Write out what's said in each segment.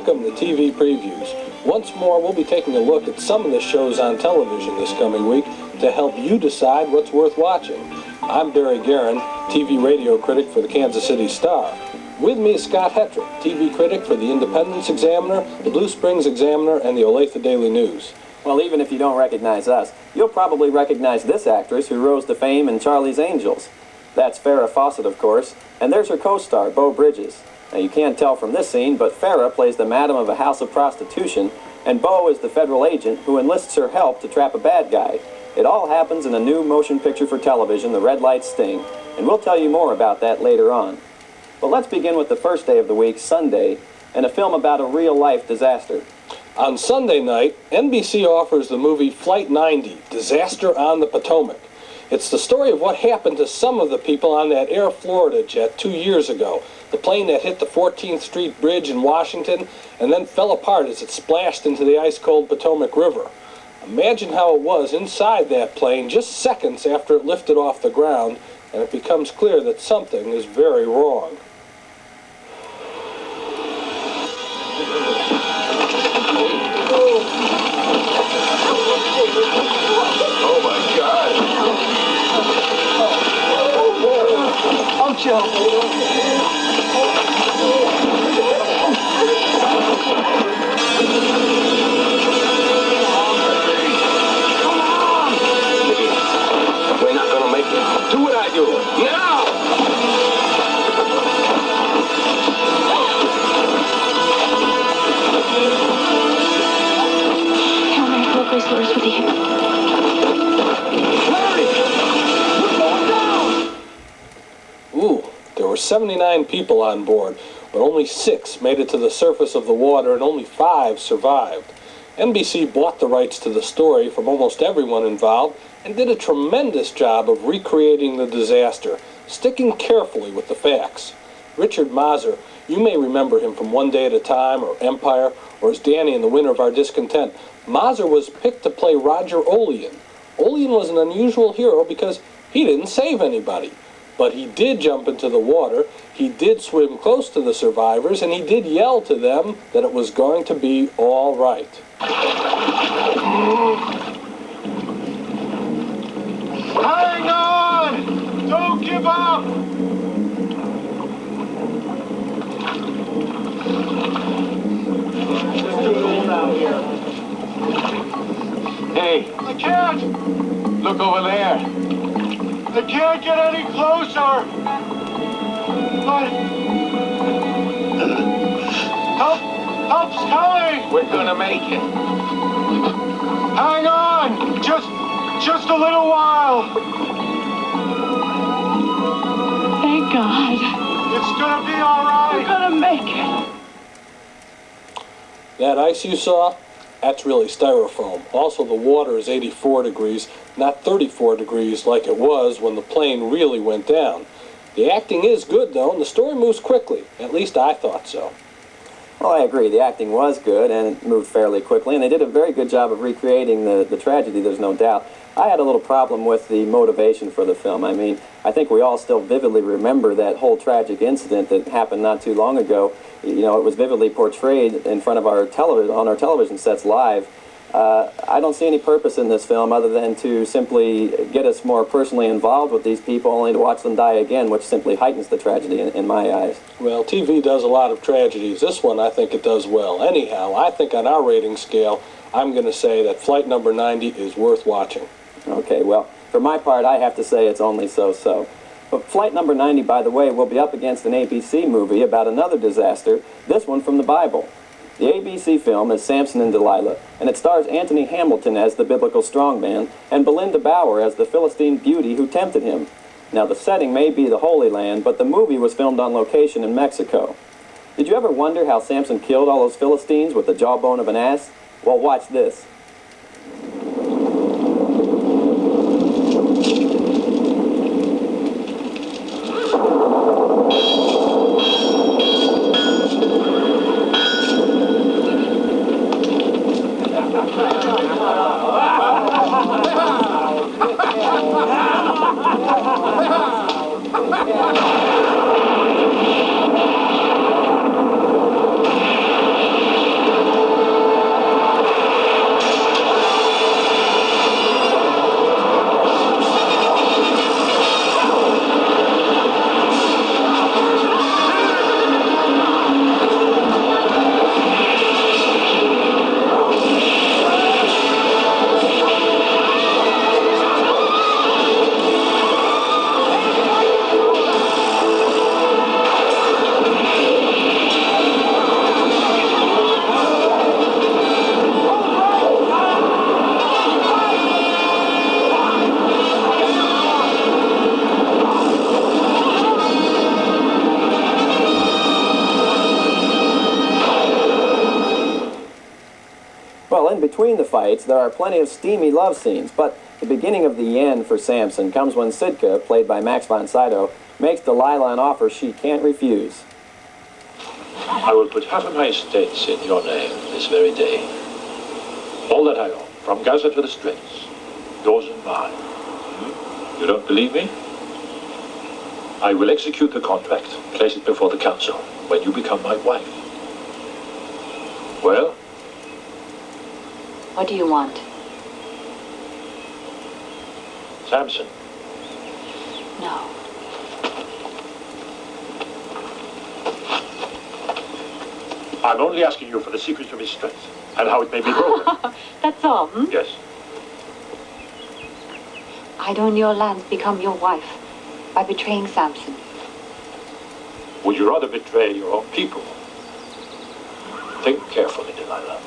welcome to TV Previews. Once more, we'll be taking a look at some of the shows on television this coming week to help you decide what's worth watching. I'm Barry Garron, TV radio critic for the Kansas City Star. With me is Scott Hettrick, TV critic for the Independence Examiner, the Blue Springs Examiner, and the Olathe Daily News. Well, even if you don't recognize us, you'll probably recognize this actress who rose to fame in Charlie's Angels. That's Farrah Fawcett, of course, and there's her co-star, Beau Bridges. Now, you can't tell from this scene, but Farrah plays the madam of a house of prostitution, and Beau is the federal agent who enlists her help to trap a bad guy. It all happens in a new motion picture for television, The Red Light Sting, and we'll tell you more about that later on. But let's begin with the first day of the week, Sunday, and a film about a real-life disaster. On Sunday night, NBC offers the movie Flight 90, Disaster on the Potomac. It's the story of what happened to some of the people on that Air Florida jet 2 years ago, the plane that hit the 14th Street Bridge in Washington and then fell apart as it splashed into the ice-cold Potomac River. Imagine how it was inside that plane just seconds after it lifted off the ground, and it becomes clear that something is very wrong. Oh my God! Oh, Joe. Come on! We're not gonna make it. Do what I do. Now! With the Ooh, there were 79 people on board, but only 6 made it to the surface of the water and only 5 survived. NBC bought the rights to the story from almost everyone involved and did a tremendous job of recreating the disaster, sticking carefully with the facts. Richard Mazur, you may remember him from One Day at a Time or Empire or as Danny in The Winter of Our Discontent. Mazur was picked to play Roger Olean. Olean was an unusual hero because he didn't save anybody. But he did jump into the water, he did swim close to the survivors, and he did yell to them that it was going to be all right. Hang on! Don't give up! Hey, I can't! Look over there. I can't get any closer! But... Help's coming! We're gonna make it. Hang on! Just a little while! Thank God. It's gonna be all right! We're gonna make it. That ice you saw? That's really styrofoam. Also, the water is 84 degrees, not 34 degrees like it was when the plane really went down. The acting is good, though, and the story moves quickly. At least I thought so. Well, I agree. The acting was good, and it moved fairly quickly, and they did a very good job of recreating the tragedy, there's no doubt. I had a little problem with the motivation for the film. I mean, I think we all still vividly remember that whole tragic incident that happened not too long ago. You know, it was vividly portrayed in front of our television, on our television sets live. I don't see any purpose in this film other than to simply get us more personally involved with these people, only to watch them die again, which simply heightens the tragedy in my eyes. Well, TV does a lot of tragedies. This one, I think it does well. Anyhow, I think on our rating scale, I'm going to say that Flight number 90 is worth watching. Okay, well, for my part, I have to say it's only so-so. But Flight number 90, by the way, will be up against an ABC movie about another disaster, this one from the Bible. The ABC film is Samson and Delilah, and it stars Anthony Hamilton as the biblical strongman and Belinda Bauer as the Philistine beauty who tempted him. Now, the setting may be the Holy Land, but the movie was filmed on location in Mexico. Did you ever wonder how Samson killed all those Philistines with the jawbone of an ass? Well, watch this. Well, in between the fights, there are plenty of steamy love scenes, but the beginning of the end for Samson comes when Sitka, played by Max von Sydow, makes Delilah an offer she can't refuse. I will put half of my estates in your name this very day. All that I own, from Gaza to the Straits, yours and mine. You don't believe me? I will execute the contract, place it before the council, when you become my wife. Well? What do you want? Samson. No. I'm only asking you for the secret of his strength and how it may be broken. That's all, hmm? Yes. I'd own your lands, become your wife, by betraying Samson. Would you rather betray your own people? Think carefully, Delilah.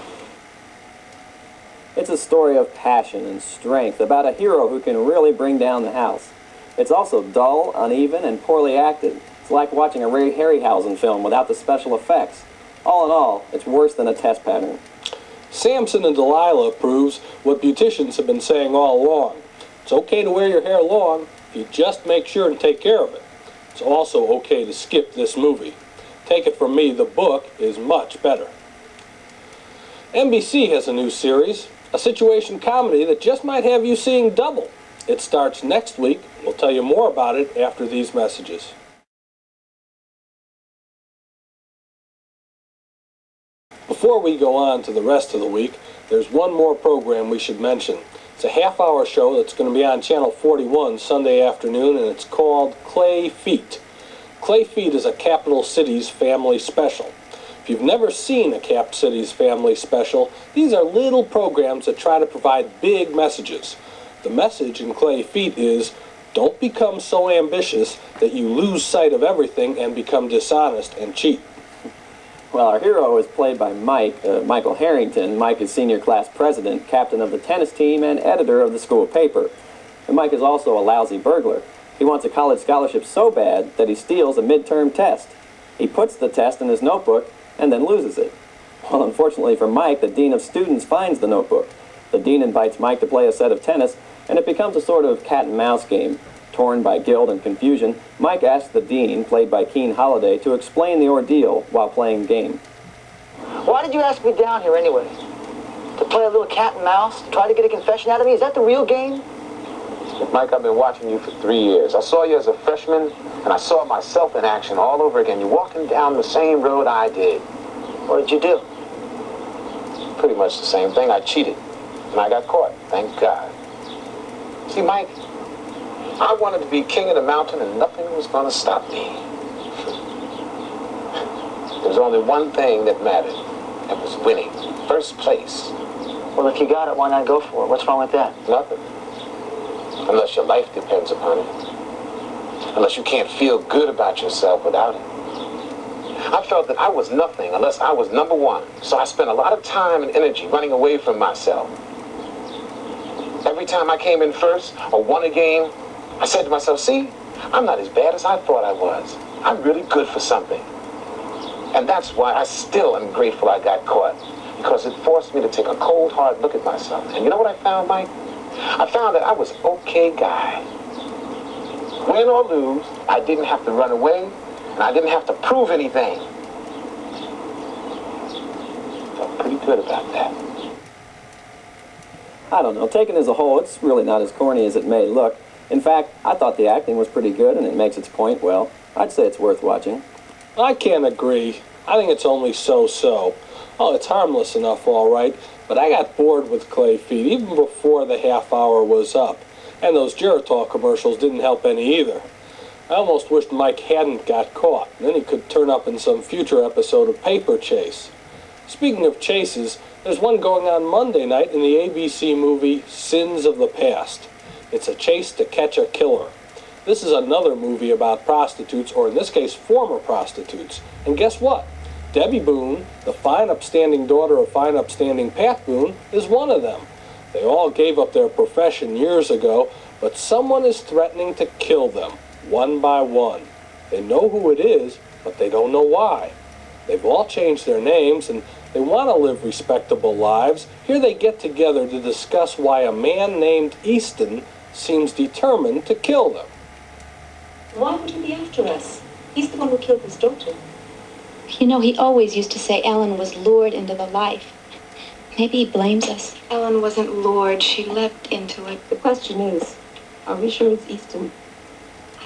It's a story of passion and strength about a hero who can really bring down the house. It's also dull, uneven, and poorly acted. It's like watching a Ray Harryhausen film without the special effects. All in all, it's worse than a test pattern. Samson and Delilah proves what beauticians have been saying all along. It's okay to wear your hair long if you just make sure and take care of it. It's also okay to skip this movie. Take it from me, the book is much better. NBC has a new series, a situation comedy that just might have you seeing double. It starts next week. We'll tell you more about it after these messages. Before we go on to the rest of the week, there's one more program we should mention. It's a half-hour show that's going to be on Channel 41 Sunday afternoon, and it's called Clay Feet. Clay Feet is a Capital Cities family special. If you've never seen a Cap Cities family special, these are little programs that try to provide big messages. The message in Clay Feet is, don't become so ambitious that you lose sight of everything and become dishonest and cheat. Well, our hero is played by Michael Harrington. Mike is senior class president, captain of the tennis team, and editor of the school paper. And Mike is also a lousy burglar. He wants a college scholarship so bad that he steals a midterm test. He puts the test in his notebook and then loses it. Well, unfortunately for Mike, the dean of students finds the notebook. The dean invites Mike to play a set of tennis, and it becomes a sort of cat-and-mouse game. Torn by guilt and confusion, Mike asks the dean, played by Keen Holiday, to explain the ordeal while playing the game. Why did you ask me down here anyway? To play a little cat and mouse? Try to get a confession out of me? Is that the real game? Mike, I've been watching you for 3 years. I saw you as a freshman, and I saw myself in action all over again. You're walking down the same road I did. What did you do? Pretty much the same thing. I cheated, and I got caught. Thank God. See, Mike, I wanted to be king of the mountain, and nothing was going to stop me. There was only one thing that mattered. That was winning. First place. Well, if you got it, why not go for it? What's wrong with that? Nothing. Unless your life depends upon it. Unless you can't feel good about yourself without it. I felt that I was nothing unless I was number one. So I spent a lot of time and energy running away from myself. Every time I came in first or won a game, I said to myself, see, I'm not as bad as I thought I was. I'm really good for something. And that's why I still am grateful I got caught. Because it forced me to take a cold, hard look at myself. And you know what I found, Mike? I found that I was an okay guy. Win or lose, I didn't have to run away, and I didn't have to prove anything. Felt pretty good about that. I don't know, taken as a whole, it's really not as corny as it may look. In fact, I thought the acting was pretty good and it makes its point well. I'd say it's worth watching. I can't agree. I think it's only so-so. Oh, it's harmless enough, all right, but I got bored with Clay Feet even before the half hour was up. And those Geritol commercials didn't help any either. I almost wished Mike hadn't got caught. Then he could turn up in some future episode of Paper Chase. Speaking of chases, there's one going on Monday night in the ABC movie Sins of the Past. It's a chase to catch a killer. This is another movie about prostitutes, or in this case, former prostitutes. And guess what? Debbie Boone, the fine upstanding daughter of fine upstanding Pat Boone, is one of them. They all gave up their profession years ago, but someone is threatening to kill them, one by one. They know who it is, but they don't know why. They've all changed their names, and They want to live respectable lives. Here they get together to discuss why a man named Easton seems determined to kill them. Why would he be after us? He's the one who killed his daughter. You know, he always used to say Ellen was lured into the life. Maybe he blames us. Ellen wasn't lured. She leapt into it. The question is, are we sure it's Easton?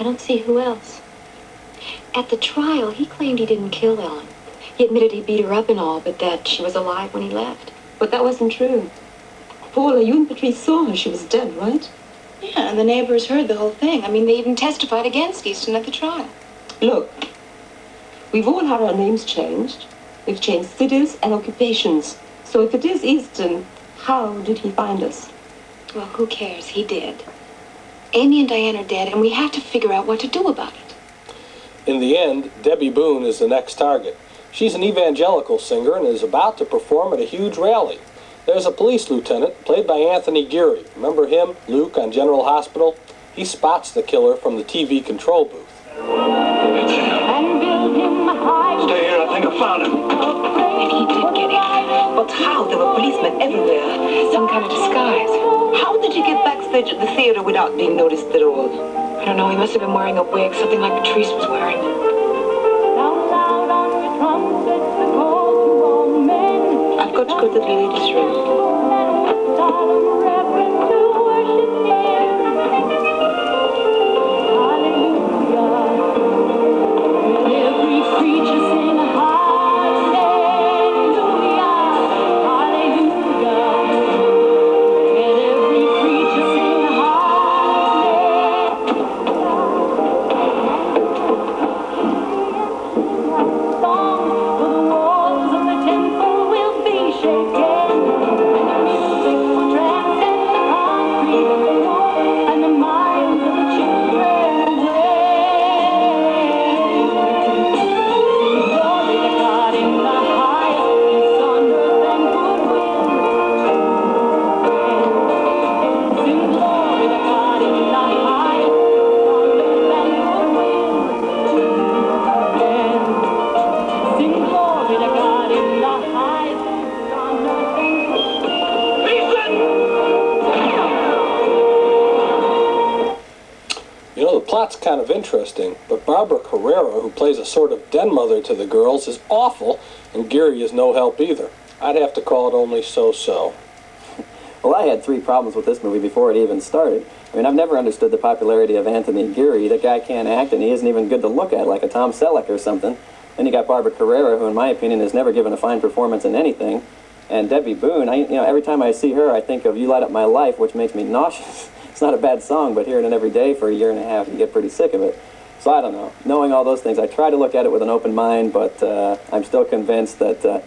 I don't see who else. At the trial, he claimed he didn't kill Ellen. He admitted he beat her up and all, but that she was alive when he left. But that wasn't true. Paula, you and Patrice saw her. She was dead, right? Yeah, and the neighbors heard the whole thing. I mean, they even testified against Easton at the trial. Look, we've all had our names changed. We've changed cities and occupations. So if it is Easton, how did he find us? Well, who cares? He did. Amy and Diane are dead, and we have to figure out what to do about it. In the end, Debbie Boone is the next target. She's an evangelical singer and is about to perform at a huge rally. There's a police lieutenant, played by Anthony Geary. Remember him, Luke, on General Hospital? He spots the killer from the TV control booth. Stay here, I think I found him. And he did get it. But how? There were policemen everywhere. Some kind of disguise. How did he get backstage at the theater without being noticed at all? I don't know. He must have been wearing a wig, something like Patrice was wearing. I've got to go to the ladies' room. Plot's kind of interesting, but Barbara Carrera, who plays a sort of den mother to the girls, is awful, and Geary is no help either. I'd have to call it only so-so. Well, I had 3 problems with this movie before it even started. I mean, I've never understood the popularity of Anthony Geary. That guy can't act, and he isn't even good to look at, like a Tom Selleck or something. Then you got Barbara Carrera, who, in my opinion, has never given a fine performance in anything. And Debbie Boone, every time I see her, I think of You Light Up My Life, which makes me nauseous. It's not a bad song, but hearing it every day for a year and a half, you get pretty sick of it. So I don't know. Knowing all those things, I try to look at it with an open mind, but I'm still convinced that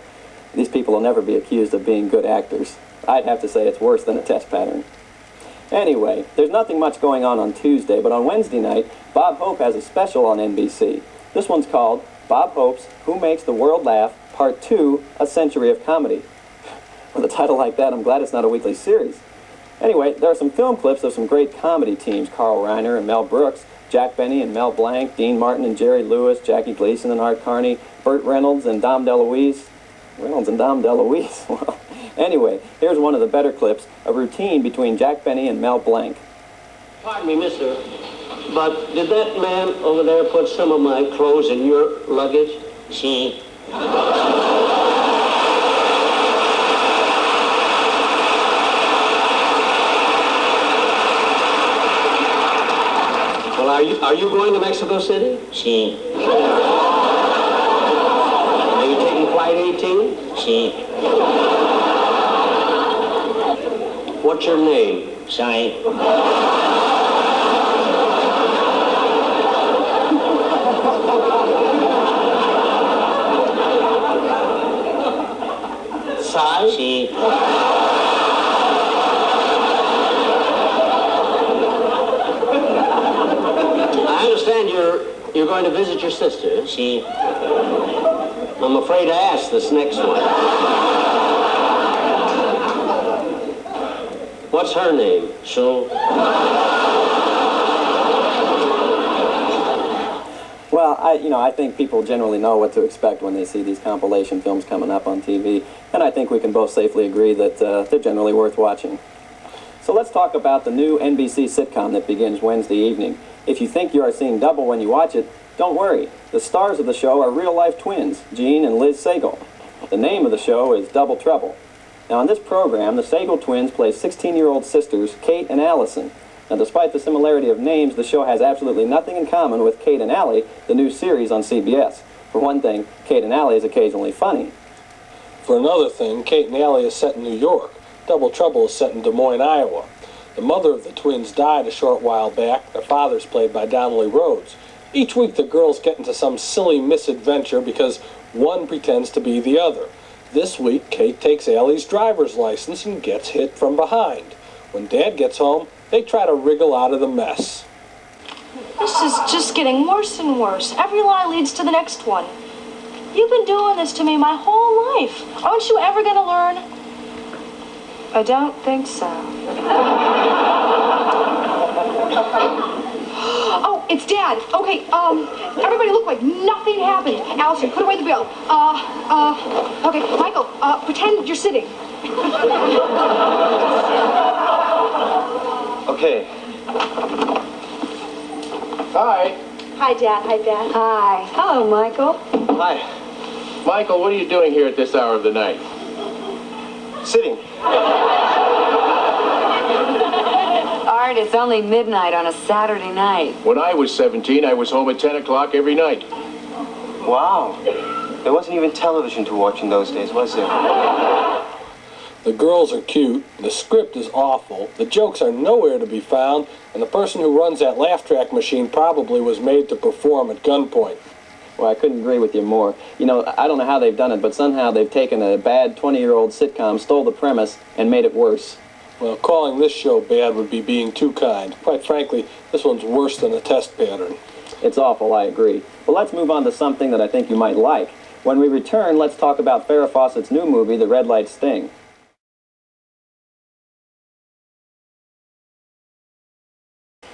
these people will never be accused of being good actors. I'd have to say it's worse than a test pattern. Anyway, there's nothing much going on Tuesday, but on Wednesday night, Bob Hope has a special on NBC. This one's called Bob Hope's Who Makes the World Laugh, Part 2, A Century of Comedy. With a title like that, I'm glad it's not a weekly series. Anyway, there are some film clips of some great comedy teams, Carl Reiner and Mel Brooks, Jack Benny and Mel Blanc, Dean Martin and Jerry Lewis, Jackie Gleason and Art Carney, Burt Reynolds and Dom DeLuise. Well, anyway, here's one of the better clips, a routine between Jack Benny and Mel Blanc. Pardon me, mister, but did that man over there put some of my clothes in your luggage? See? Well, are you going to Mexico City? Sí. Are you taking flight 18? Sí. What's your name? Sorry. Sai? Sí. I understand you're going to visit your sister. Sí. I'm afraid to ask this next one. What's her name? So. Well, I think people generally know what to expect when they see these compilation films coming up on TV, and I think we can both safely agree that they're generally worth watching. So let's talk about the new NBC sitcom that begins Wednesday evening. If you think you are seeing double when you watch it, don't worry. The stars of the show are real-life twins, Gene and Liz Sagal. The name of the show is Double Trouble. Now, on this program, the Sagal twins play 16-year-old sisters Kate and Allison. Now, despite the similarity of names, the show has absolutely nothing in common with Kate and Allie, the new series on CBS. For one thing, Kate and Allie is occasionally funny. For another thing, Kate and Allie is set in New York. Double Trouble is set in Des Moines, Iowa. The mother of the twins died a short while back. Their father's played by Donnelly Rhodes. Each week, the girls get into some silly misadventure because one pretends to be the other. This week, Kate takes Allie's driver's license and gets hit from behind. When Dad gets home, they try to wriggle out of the mess. This is just getting worse and worse. Every lie leads to the next one. You've been doing this to me my whole life. Aren't you ever going to learn? I don't think so. Oh, it's Dad. Okay, everybody look like nothing happened. Allison, put away the bill. Okay, Michael, pretend you're sitting. Okay. Hi. Hi, Dad. Hi, Dad. Hi. Hello, Michael. Hi. Michael, what are you doing here at this hour of the night? Sitting. Art, it's only midnight on a Saturday night. When I was 17, I was home at 10 o'clock every night. Wow. There wasn't even television to watch in those days, was there? The girls are cute, the script is awful, the jokes are nowhere to be found, and the person who runs that laugh track machine probably was made to perform at gunpoint. Well, I couldn't agree with you more. You know, I don't know how they've done it, but somehow they've taken a bad 20-year-old sitcom, stole the premise, and made it worse. Well, calling this show bad would be being too kind. Quite frankly, this one's worse than a test pattern. It's awful, I agree. But let's move on to something that I think you might like. When we return, let's talk about Farrah Fawcett's new movie, The Red Light Sting.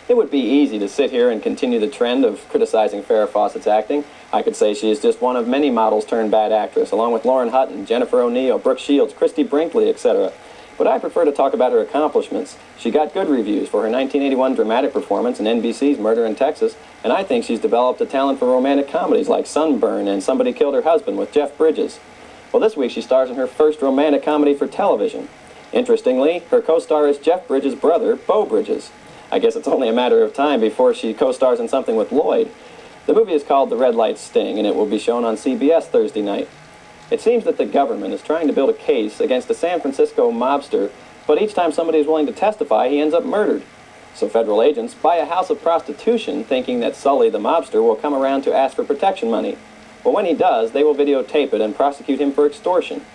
It would be easy to sit here and continue the trend of criticizing Farrah Fawcett's acting. I could say she is just one of many models turned bad actress, along with Lauren Hutton, Jennifer O'Neill, Brooke Shields, Christy Brinkley, etc. But I prefer to talk about her accomplishments. She got good reviews for her 1981 dramatic performance in NBC's Murder in Texas, and I think she's developed a talent for romantic comedies like Sunburn and Somebody Killed Her Husband with Jeff Bridges. Well, this week she stars in her first romantic comedy for television. Interestingly, her co-star is Jeff Bridges' brother, Beau Bridges. I guess it's only a matter of time before she co-stars in something with Lloyd. The movie is called The Red Light Sting, and it will be shown on CBS Thursday night. It seems that the government is trying to build a case against a San Francisco mobster, but each time somebody is willing to testify, he ends up murdered. So federal agents buy a house of prostitution thinking that Sully, the mobster, will come around to ask for protection money. But when he does, they will videotape it and prosecute him for extortion.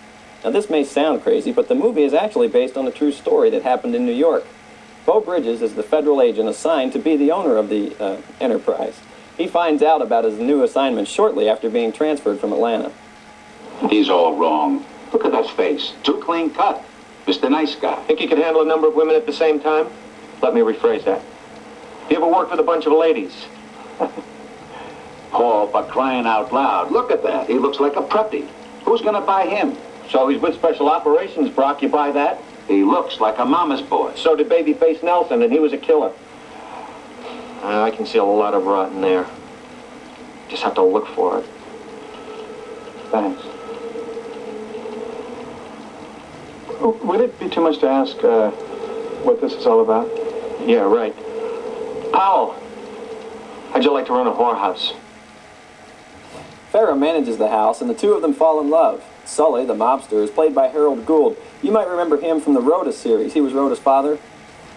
Now this may sound crazy, but the movie is actually based on a true story that happened in New York. Beau Bridges is the federal agent assigned to be the owner of the enterprise. He finds out about his new assignment shortly after being transferred from Atlanta. He's all wrong. Look at that face. Too clean cut. Mr. Nice Guy. Think you can handle a number of women at the same time? Let me rephrase that. You ever worked with a bunch of ladies? Oh, but crying out loud. Look at that. He looks like a preppy. Who's going to buy him? So he's with Special Operations, Brock. You buy that? He looks like a mama's boy. So did Babyface Nelson, and he was a killer. I can see a lot of rot in there. Just have to look for it. Thanks. Would it be too much to ask what this is all about? Yeah, right. Powell, how'd you like to run a whorehouse? Farrah manages the house, and the two of them fall in love. Sully, the mobster, is played by Harold Gould. You might remember him from the Rhoda series. He was Rhoda's father.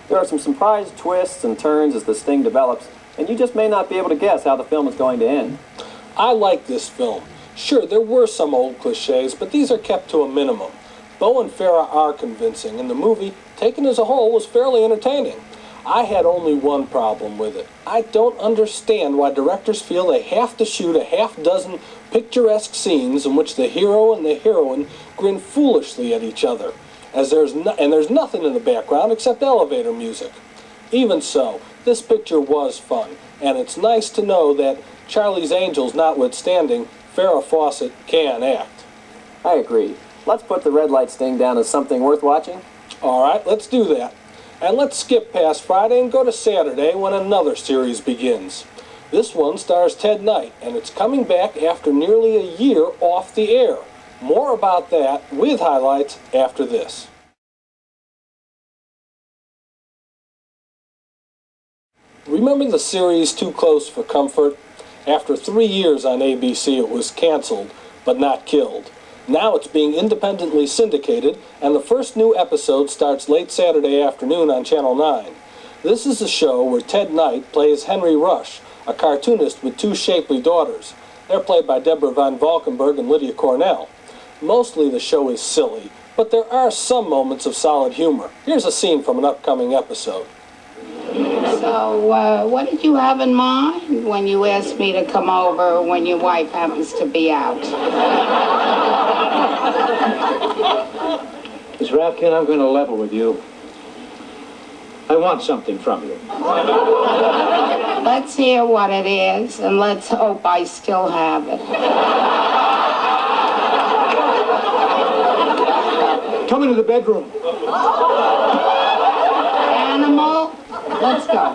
There are some surprise twists and turns as the sting develops, and you just may not be able to guess how the film is going to end. I like this film. Sure, there were some old cliches, but these are kept to a minimum. Beau and Farrah are convincing, and the movie, taken as a whole, was fairly entertaining. I had only one problem with it. I don't understand why directors feel they have to shoot a half-dozen picturesque scenes in which the hero and the heroine grin foolishly at each other, as there's nothing in the background except elevator music. Even so, this picture was fun, and it's nice to know that Charlie's Angels notwithstanding, Farrah Fawcett can act. I agree. Let's put the red light sting down as something worth watching. All right, let's do that. And let's skip past Friday and go to Saturday when another series begins. This one stars Ted Knight, and it's coming back after nearly a year off the air. More about that with highlights after this. Remember the series Too Close for Comfort? After 3 years on ABC, it was canceled, but not killed. Now it's being independently syndicated, and the first new episode starts late Saturday afternoon on Channel 9. This is a show where Ted Knight plays Henry Rush, a cartoonist with 2 shapely daughters. They're played by Deborah Van Valkenburg and Lydia Cornell. Mostly the show is silly, but there are some moments of solid humor. Here's a scene from an upcoming episode. So, what did you have in mind when you asked me to come over when your wife happens to be out? Miss Rafkin, I'm going to level with you. I want something from you. Let's hear what it is, and let's hope I still have it. Come into the bedroom. Animal, let's go.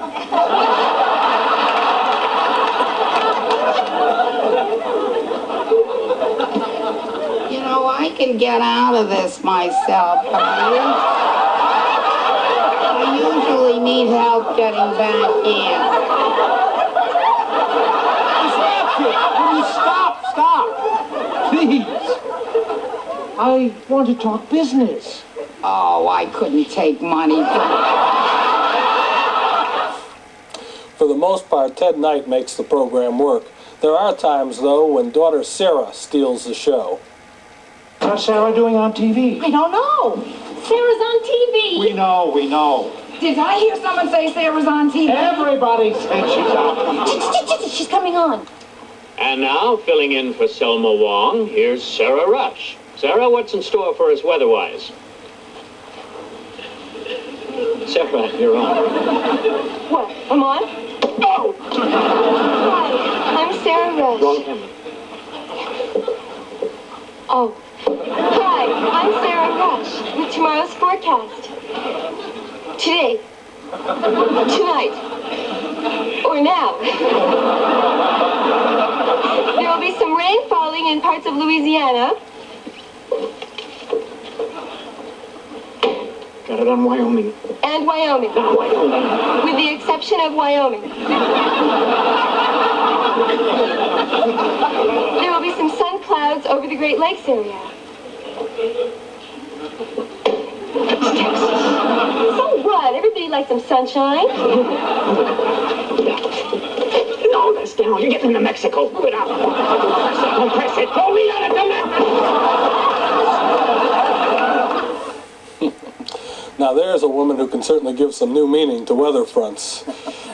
You know, I can get out of this myself, but I usually need help getting back in. Will you stop? Please. I want to talk business. Oh, I couldn't take money from For the most part, Ted Knight makes the program work. There are times, though, when daughter Sarah steals the show. What's Sarah doing on TV? I don't know. Sarah's on TV. We know. Did I hear someone say Sarah's on TV? Everybody said she's on. She's coming on. And now, filling in for Selma Wong, here's Sarah Rush. Sarah, what's in store for us weather-wise? Sarah, you're on. What? I'm on? Oh! Hi, I'm Sarah Rush. Wrong camera. Oh. Hi, I'm Sarah Rush with tomorrow's forecast. Today. Tonight. Or now. There will be some rain falling in parts of Louisiana. Got it on Wyoming. And Wyoming. No, Wyoming. With the exception of Wyoming. There will be some sun clouds over the Great Lakes area. That's Texas. So what? Everybody likes some sunshine. No, that's down. You're getting into Mexico. Move it up. Compress it. Hold me on it. Now there's a woman who can certainly give some new meaning to weather fronts.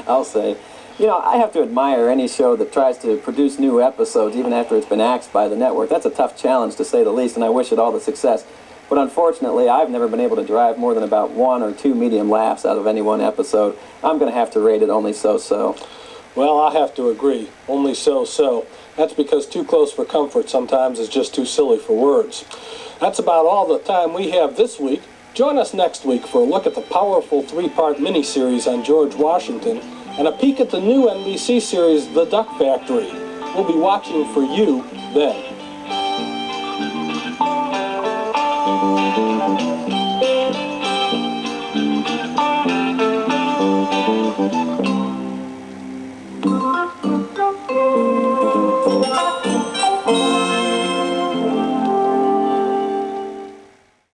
I'll say. You know, I have to admire any show that tries to produce new episodes even after it's been axed by the network. That's a tough challenge, to say the least, and I wish it all the success. But unfortunately, I've never been able to drive more than about 1 or 2 medium laughs out of any one episode. I'm going to have to rate it only so-so. Well, I have to agree. Only so-so. That's because Too Close for Comfort sometimes is just too silly for words. That's about all the time we have this week. Join us next week for a look at the powerful 3-part miniseries on George Washington and a peek at the new NBC series, The Duck Factory. We'll be watching for you then.